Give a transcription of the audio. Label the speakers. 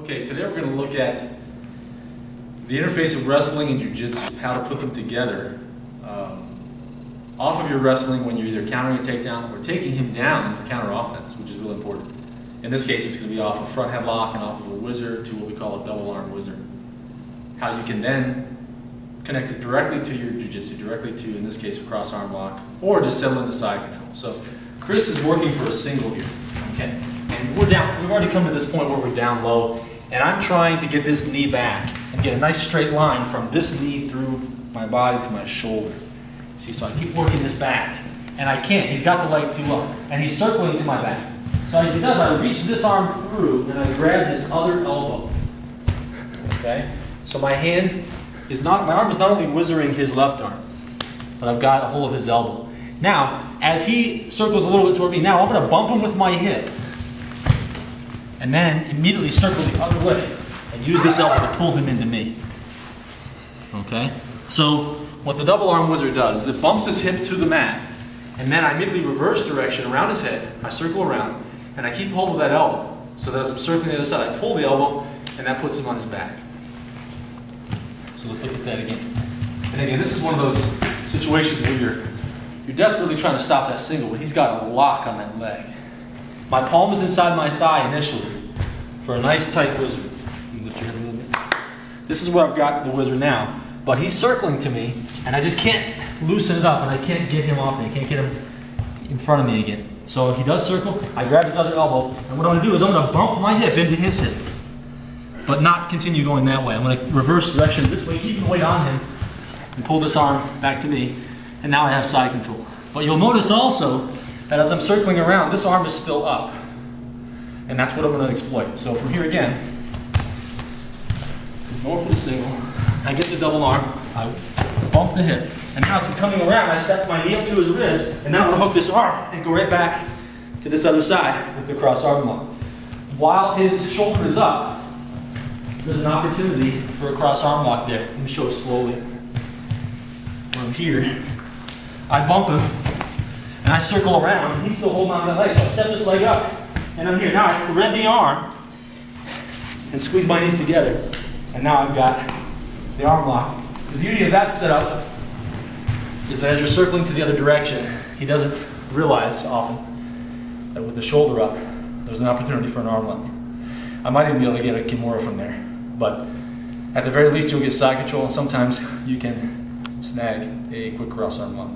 Speaker 1: Okay, today we're going to look at the interface of wrestling and Jiu-Jitsu, how to put them together off of your wrestling when you're either countering a takedown or taking him down with counter offense, which is really important. In this case, it's going to be off a front headlock and off of a whizzer to what we call a double arm whizzer. How you can then connect it directly to your Jiu-Jitsu, directly to, in this case, a cross arm lock, or just settle into side control. So Chris is working for a single here, okay? And we're down, we've already come to this point where we're down low, and I'm trying to get this knee back and get a nice straight line from this knee through my body to my shoulder. See, so I keep working this back, and I can't. He's got the leg too low, and he's circling to my back. So as he does, I reach this arm through, and I grab his other elbow. Okay? So my arm is not only whizzering his left arm, but I've got a hold of his elbow. Now, as he circles a little bit toward me, now I'm going to bump him with my hip, and then immediately circle the other way, and use this elbow to pull him into me. Okay? So what the double arm whizzer does is it bumps his hip to the mat, and then I immediately reverse direction around his head. I circle around, and I keep hold of that elbow. So that as I'm circling the other side, I pull the elbow, and that puts him on his back. So let's look at that again. And again, this is one of those situations where you're desperately trying to stop that single, but he's got a lock on that leg. My palm is inside my thigh initially for a nice tight whizzer. You can lift your head a little bit. This is where I've got the whizzer now, but he's circling to me, and I just can't loosen it up, and I can't get him off me. I can't get him in front of me again. So he does circle, I grab his other elbow, and what I'm going to do is I'm going to bump my hip into his hip, but not continue going that way. I'm going to reverse direction this way, keep the weight on him, and pull this arm back to me, and now I have side control. But you'll notice also that as I'm circling around, this arm is still up, and that's what I'm going to exploit. So from here again, he's going for the single, I get the double arm, I bump the hip, and now as I'm coming around, I step my knee up to his ribs, and now I'm going to hook this arm and go right back to this other side with the cross arm lock. While his shoulder is up, there's an opportunity for a cross arm lock there. Let me show it slowly. When I'm here, I bump him, and I circle around, and he's still holding on to that leg, so I step this leg up, and I'm here. Now I thread the arm and squeeze my knees together, and now I've got the arm lock. The beauty of that setup is that as you're circling to the other direction, he doesn't realize often that with the shoulder up, there's an opportunity for an arm lock. I might even be able to get a Kimura from there, but at the very least you'll get side control, and sometimes you can snag a quick cross arm lock.